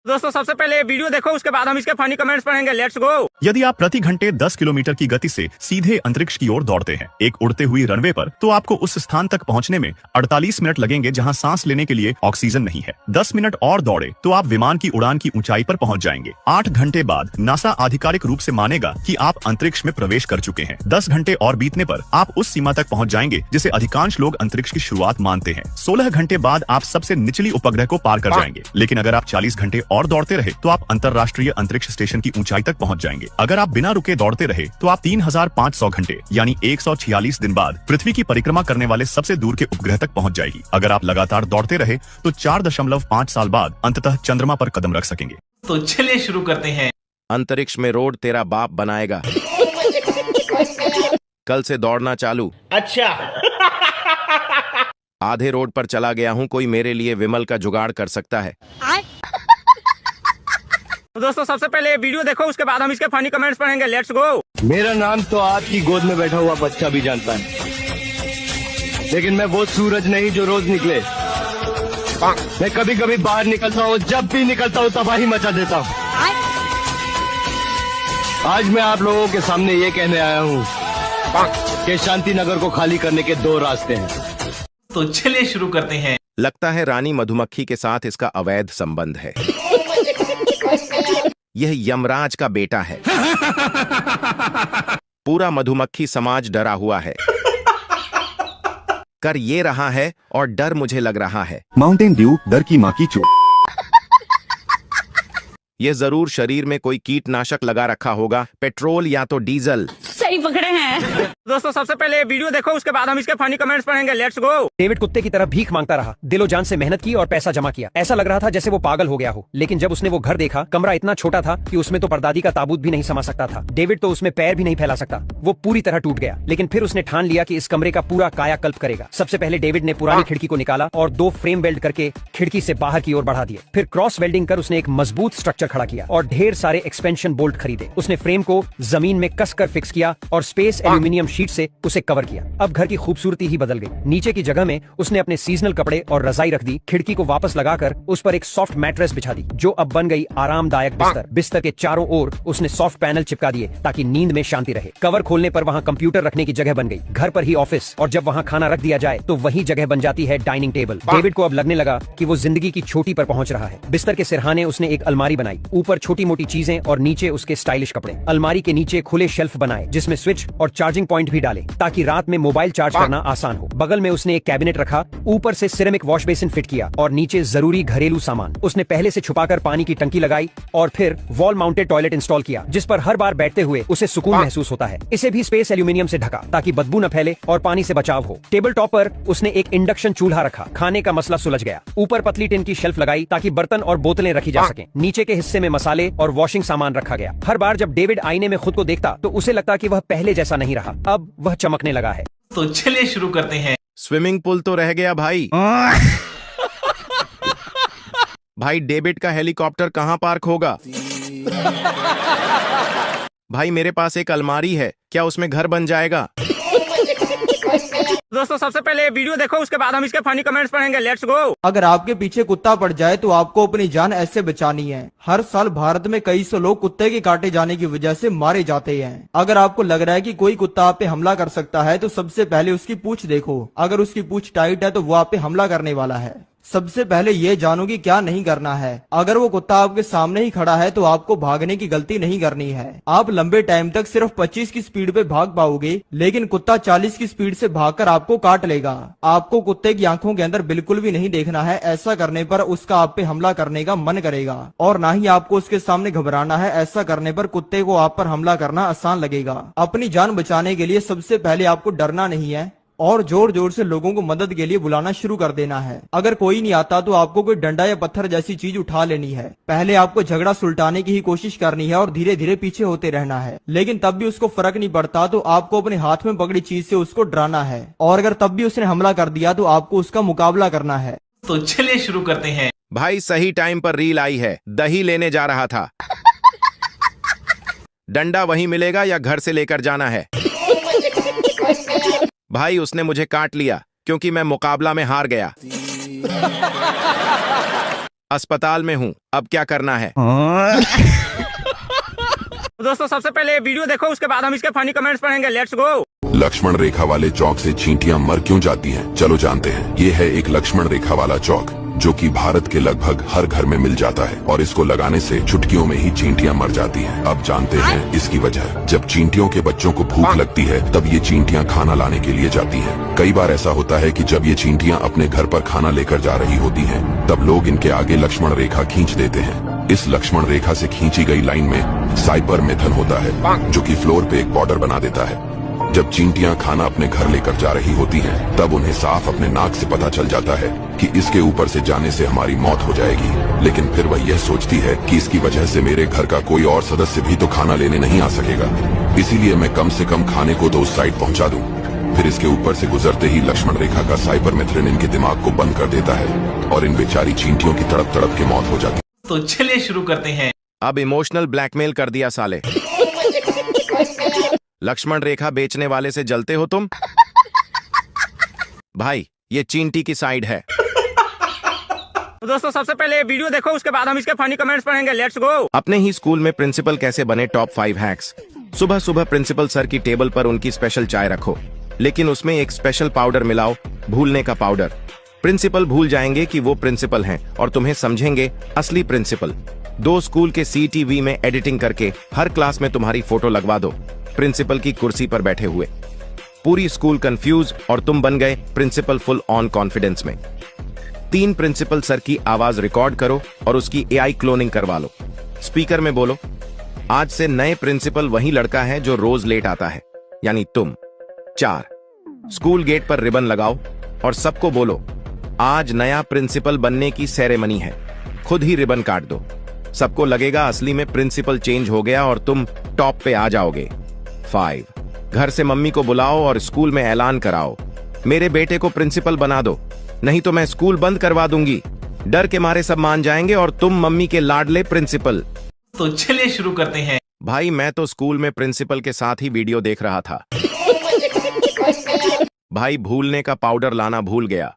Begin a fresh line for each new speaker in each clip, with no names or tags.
दोस्तों सबसे पहले ये वीडियो देखो, उसके बाद हम इसके फनी कमेंट्स पढ़ेंगे। लेट्स गो।
यदि आप प्रति घंटे 10 किलोमीटर की गति से सीधे अंतरिक्ष की ओर दौड़ते हैं एक उड़ते हुई रनवे पर, तो आपको उस स्थान तक पहुंचने में 48 मिनट लगेंगे जहां सांस लेने के लिए ऑक्सीजन नहीं है। 10 मिनट और दौड़े तो आप विमान की उड़ान की ऊंचाई पर पहुंच जाएंगे। 8 घंटे बाद नासा आधिकारिक रूप से मानेगा कि आप अंतरिक्ष में प्रवेश कर चुके हैं। 10 घंटे और बीतने पर आप उस सीमा तक पहुंच जाएंगे जिसे अधिकांश लोग अंतरिक्ष की शुरुआत मानते हैं। 16 घंटे बाद आप सबसे निचली उपग्रह को पार कर जाएंगे। लेकिन अगर आप 40 घंटे और दौड़ते रहे तो आप अंतरराष्ट्रीय अंतरिक्ष स्टेशन की ऊंचाई तक पहुंच जाएंगे। अगर आप बिना रुके दौड़ते रहे तो आप 3500 घंटे यानी 146 दिन बाद पृथ्वी की परिक्रमा करने वाले सबसे दूर के उपग्रह तक पहुंच जाएगी। अगर आप लगातार दौड़ते रहे तो 4.5 साल बाद अंततः चंद्रमा पर कदम रख सकेंगे।
तो चलिए शुरू करते हैं।
अंतरिक्ष में रोड तेरा बाप बनाएगा। कल से दौड़ना चालू।
अच्छा।
आधे रोड पर चला गया हूँ, कोई मेरे लिए विमल का जुगाड़ कर सकता है?
दोस्तों सबसे पहले ये वीडियो देखो, उसके बाद हम इसके फनी कमेंट्स पढ़ेंगे। लेट्स गो।
मेरा नाम तो आपकी गोद में बैठा हुआ बच्चा भी जानता है, लेकिन मैं वो सूरज नहीं जो रोज निकले। मैं कभी कभी बाहर निकलता हूँ, जब भी निकलता हूँ तबाही मचा देता हूँ। आज मैं आप लोगों के सामने ये कहने आया हूँ कि शांति नगर को खाली करने के 2 रास्ते हैं।
तो चलिए शुरू करते हैं।
लगता है रानी मधुमक्खी के साथ इसका अवैध संबंध है। यह यमराज का बेटा है। पूरा मधुमक्खी समाज डरा हुआ है। कर ये रहा है और डर मुझे लग रहा है।
माउंटेन ड्यू डर की माँ की चोट।
यह जरूर शरीर में कोई कीटनाशक लगा रखा होगा, पेट्रोल या तो डीजल।
सही पकड़े हैं।
दोस्तों सबसे पहले ये वीडियो देखो, उसके बाद हम इसके फनी कमेंट्स पढ़ेंगे। Let's go.
डेविड कुत्ते की तरह भीख मांगता रहा, दिलो जान से मेहनत की और पैसा जमा किया। ऐसा लग रहा था जैसे वो पागल हो गया हो। लेकिन जब उसने वो घर देखा, कमरा इतना छोटा था कि उसमें तो परदादी का ताबूत भी नहीं समा सकता था। डेविड तो उसमें पैर भी नहीं फैला सकता। वो पूरी तरह टूट गया। लेकिन फिर उसने ठान लिया कि इस कमरे का पूरा कायाकल्प करेगा। सबसे पहले डेविड ने पुरानी खिड़की को निकाला और 2 फ्रेम वेल्ड करके खिड़की से बाहर की ओर बढ़ा दिए। फिर क्रॉस वेल्डिंग कर उसने एक मजबूत स्ट्रक्चर खड़ा किया और ढेर सारे एक्सपेंशन बोल्ट खरीदे। उसने फ्रेम को जमीन में कसकर फिक्स किया और स्पेस एल्यूमिनियम शीट से उसे कवर किया। अब घर की खूबसूरती ही बदल गई। नीचे की जगह में उसने अपने सीजनल कपड़े और रजाई रख दी। खिड़की को वापस लगाकर उस पर एक सॉफ्ट मैट्रेस बिछा दी, जो अब बन गई आरामदायक बिस्तर। बिस्तर के चारों ओर उसने सॉफ्ट पैनल चिपका दिए ताकि नींद में शांति रहे। कवर खोलने पर वहाँ कंप्यूटर रखने की जगह बन गई। घर पर ही ऑफिस, और जब वहाँ खाना रख दिया जाए तो वही जगह बन जाती है डाइनिंग टेबल। डेविड को अब लगने लगा कि वो जिंदगी की चोटी पर पहुंच रहा है। बिस्तर के सिरहाने उसने एक अलमारी बनाई, ऊपर छोटी मोटी चीजें और नीचे उसके स्टाइलिश कपड़े। अलमारी के नीचे खुले शेल्फ बनाए जिसमें स्विच और चार्जिंग पॉइंट भी डाले ताकि रात में मोबाइल चार्ज करना आसान हो। बगल में उसने एक कैबिनेट रखा, ऊपर से सिरेमिक वॉश बेसिन फिट किया और नीचे जरूरी घरेलू सामान। उसने पहले से छुपाकर पानी की टंकी लगाई और फिर वॉल माउंटेड टॉयलेट इंस्टॉल किया, जिस पर हर बार बैठते हुए उसे सुकून महसूस होता है। इसे भी स्पेस एल्यूमिनियम से ढका ताकि बदबू न फैले और पानी से बचाव हो। टेबल टॉप पर उसने एक इंडक्शन चूल्हा रखा। खाने का मसला सुलझ गया। ऊपर पतली टिन की शेल्फ लगाई ताकि बर्तन और बोतलें रखी जा सकें। नीचे के हिस्से में मसाले और वॉशिंग सामान रखा गया। हर बार जब डेविड आईने में खुद को देखता तो उसे लगता कि वह पहले जैसा नहीं रहा, अब वह चमकने लगा है।
तो चलिए शुरू करते हैं।
स्विमिंग पूल तो रह गया भाई। भाई डेविड का हेलीकॉप्टर कहाँ पार्क होगा? भाई मेरे पास एक अलमारी है, क्या उसमें घर बन जाएगा?
दोस्तों सबसे पहले ये वीडियो देखो, उसके बाद हम इसके फनी कमेंट्स पढ़ेंगे। लेट्स गो।
अगर आपके पीछे कुत्ता पड़ जाए तो आपको अपनी जान ऐसे बचानी है। हर साल भारत में कई सौ लोग कुत्ते के काटे जाने की वजह से मारे जाते हैं। अगर आपको लग रहा है कि कोई कुत्ता आप पे हमला कर सकता है तो सबसे पहले उसकी पूंछ देखो। अगर उसकी पूंछ टाइट है तो वो आप पे हमला करने वाला है। सबसे पहले ये जानो कि क्या नहीं करना है। अगर वो कुत्ता आपके सामने ही खड़ा है तो आपको भागने की गलती नहीं करनी है। आप लंबे टाइम तक सिर्फ 25 की स्पीड पे भाग पाओगे, लेकिन कुत्ता 40 की स्पीड से भागकर आपको काट लेगा। आपको कुत्ते की आंखों के अंदर बिल्कुल भी नहीं देखना है। ऐसा करने पर उसका आप पे हमला करने का मन करेगा, और ना ही आपको उसके सामने घबराना है। ऐसा करने पर कुत्ते को आप पर हमला करना आसान लगेगा। अपनी जान बचाने के लिए सबसे पहले आपको डरना नहीं है और जोर जोर से लोगों को मदद के लिए बुलाना शुरू कर देना है। अगर कोई नहीं आता तो आपको कोई डंडा या पत्थर जैसी चीज उठा लेनी है। पहले आपको झगड़ा सुलटाने की ही कोशिश करनी है और धीरे धीरे पीछे होते रहना है। लेकिन तब भी उसको फर्क नहीं पड़ता तो आपको अपने हाथ में पकड़ी चीज से उसको डराना है, और अगर तब भी उसने हमला कर दिया तो आपको उसका मुकाबला करना है।
तो चलिए शुरू करते हैं।
भाई सही टाइम पर रील आई है। दही लेने जा रहा था। डंडा वहीं मिलेगा या घर से लेकर जाना है? भाई उसने मुझे काट लिया क्योंकि मैं मुकाबला में हार गया। अस्पताल में हूँ, अब क्या करना है?
दोस्तों सबसे पहले ये वीडियो देखो, उसके बाद हम इसके फनी कमेंट्स पढ़ेंगे। Let's go.
लक्ष्मण रेखा वाले चौक से चींटियां मर क्यों जाती हैं? चलो जानते हैं। ये है एक लक्ष्मण रेखा वाला चौक जो कि भारत के लगभग हर घर में मिल जाता है और इसको लगाने से चुटकियों में ही चींटियां मर जाती हैं। अब जानते हैं इसकी वजह। जब चींटियों के बच्चों को भूख लगती है तब ये चींटियां खाना लाने के लिए जाती हैं। कई बार ऐसा होता है कि जब ये चींटियां अपने घर पर खाना लेकर जा रही होती हैं तब लोग इनके आगे लक्ष्मण रेखा खींच देते हैं। इस लक्ष्मण रेखा से खींची गई लाइन में साइपर मेथन होता है जो कि फ्लोर पे एक बॉर्डर बना देता है। जब चींटियां खाना अपने घर लेकर जा रही होती हैं, तब उन्हें साफ अपने नाक से पता चल जाता है कि इसके ऊपर से जाने से हमारी मौत हो जाएगी, लेकिन फिर वह यह सोचती है कि इसकी वजह से मेरे घर का कोई और सदस्य भी तो खाना लेने नहीं आ सकेगा, इसीलिए मैं कम से कम खाने को तो उस साइड पहुंचा दूं। फिर इसके ऊपर से गुजरते ही लक्ष्मण रेखा का साइपर मेथ्रिन इनके दिमाग को बंद कर देता है और इन बेचारी चींटियों की तड़प तड़प के मौत हो जाती है।
तो चलिए शुरू करते हैं।
अब इमोशनल ब्लैकमेल कर दिया साले। लक्ष्मण रेखा बेचने वाले से जलते हो तुम? भाई ये चींटी की साइड है।
दोस्तों सबसे पहले ये वीडियो देखो, उसके बाद हम इसके फनी कमेंट्स पढ़ेंगे। लेट्स गो।
अपने ही स्कूल में प्रिंसिपल कैसे बने टॉप 5 हैक्स। सुबह सुबह प्रिंसिपल सर की टेबल पर उनकी स्पेशल चाय रखो, लेकिन उसमें एक स्पेशल पाउडर मिलाओ, भूलने का पाउडर। प्रिंसिपल भूल जाएंगे कि वो प्रिंसिपल हैं और तुम्हें समझेंगे असली प्रिंसिपल। 2 स्कूल के CTV में एडिटिंग करके हर क्लास में तुम्हारी फोटो लगवा दो प्रिंसिपल की कुर्सी पर बैठे हुए। पूरी स्कूल कंफ्यूज और तुम बन गए प्रिंसिपल फुल ऑन कॉन्फिडेंस में। 3 प्रिंसिपल सर की आवाज रिकॉर्ड करो और उसकी AI क्लोनिंग करवा लो। स्पीकर में बोलो, आज से नए प्रिंसिपल वही लड़का है जो रोज लेट आता है, यानी तुम। 4 स्कूल गेट पर रिबन लगाओ और सबको बोलो, आज नया प्रिंसिपल बनने की सेरेमनी है, खुद ही रिबन काट दो। सबको लगेगा असली में प्रिंसिपल चेंज हो गया और तुम टॉप पे आ जाओगे। 5 घर से मम्मी को बुलाओ और स्कूल में ऐलान कराओ, मेरे बेटे को प्रिंसिपल बना दो, नहीं तो मैं स्कूल बंद करवा दूंगी। डर के मारे सब मान जाएंगे और तुम मम्मी के लाडले प्रिंसिपल।
तो चलिए शुरू करते हैं।
भाई मैं तो स्कूल में प्रिंसिपल के साथ ही वीडियो देख रहा था। भाई भूलने का पाउडर लाना भूल गया।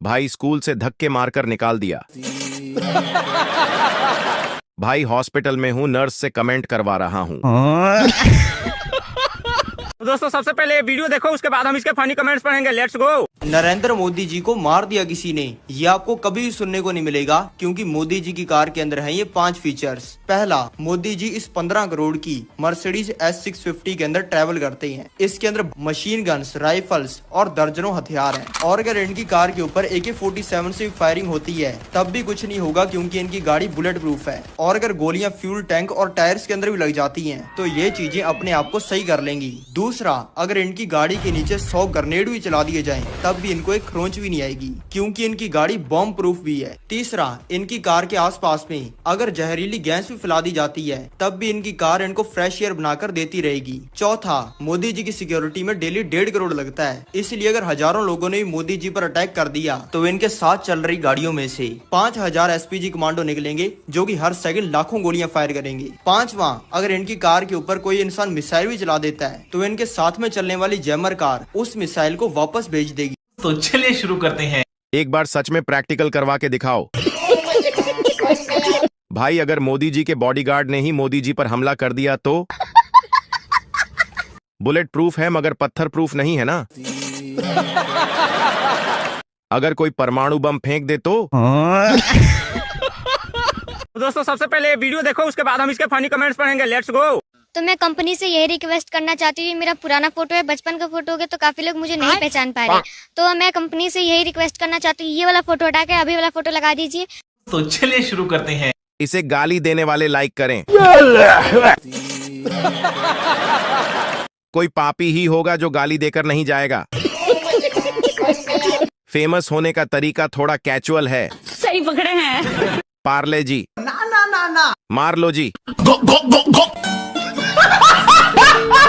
भाई स्कूल से धक्के मारकर निकाल दिया। भाई हॉस्पिटल में हूँ, नर्स से कमेंट करवा रहा हूँ।
दोस्तों सबसे पहले ये वीडियो देखो, उसके बाद हम इसके फनी कमेंट्स पढ़ेंगे। Let's go.
नरेंद्र मोदी जी को मार दिया किसी ने, ये आपको कभी भी सुनने को नहीं मिलेगा, क्योंकि मोदी जी की कार के अंदर है ये 5 फीचर्स। पहला, मोदी जी इस 15 करोड़ की मर्सिडीज S650 के अंदर ट्रैवल करते हैं। इसके अंदर मशीन गन्स, राइफल्स और दर्जनों हथियार हैं। और अगर इनकी कार के ऊपर AK-47 से फायरिंग होती है तब भी कुछ नहीं होगा, क्योंकि इनकी गाड़ी बुलेट प्रूफ है। और अगर गोलियां फ्यूल टैंक और टायर्स के अंदर भी लग जाती हैं तो ये चीजें अपने आप को सही कर लेंगी। दूसरा, अगर इनकी गाड़ी के नीचे 100 ग्रेनेड भी चला दिए जाएं तब भी इनको एक खरोंच भी नहीं आएगी, क्योंकि इनकी गाड़ी बॉम्ब प्रूफ भी है। तीसरा, इनकी कार के आसपास में अगर जहरीली गैस भी फैला दी जाती है तब भी इनकी कार इनको फ्रेश एयर बनाकर देती रहेगी। चौथा, मोदी जी की सिक्योरिटी में डेली 1.5 करोड़ लगता है, इसलिए अगर हजारों लोगों ने भी मोदी जी पर अटैक कर दिया तो इनके साथ चल रही गाड़ियों में से 5000 SPG कमांडो निकलेंगे जो कि हर सेकंड लाखों गोलियां फायर करेंगे। पांचवा, अगर इनकी कार के ऊपर कोई इंसान मिसाइल भी चला देता है तो इनके साथ में चलने वाली जैमर कार उस मिसाइल को वापस भेज देगी।
तो चलिए शुरू करते हैं।
एक बार सच में प्रैक्टिकल करवा के दिखाओ। भाई अगर मोदी जी के बॉडीगार्ड ने ही मोदी जी पर हमला कर दिया तो? बुलेट प्रूफ है मगर पत्थर प्रूफ नहीं है ना। अगर कोई परमाणु बम फेंक दे तो?
दोस्तों सबसे पहले ये वीडियो देखो, उसके बाद हम इसके फनी कमेंट्स पढ़ेंगे। लेट्स गो।
तो मैं कंपनी से यही रिक्वेस्ट करना चाहती हूँ, मेरा पुराना फोटो है, बचपन का फोटो हो गया तो काफी लोग मुझे नहीं पहचान पा रहे, तो मैं कंपनी से यही रिक्वेस्ट करना चाहती हूँ, ये वाला फोटो हटा के अभी वाला फोटो लगा दीजिए।
तो चलिए शुरू करते हैं।
इसे गाली देने वाले लाइक करें। कोई पापी ही होगा जो गाली देकर नहीं जाएगा। फेमस होने का तरीका थोड़ा कैजुअल है।
सही पकड़े हैं।
पार्ले जी ना मार लो जी।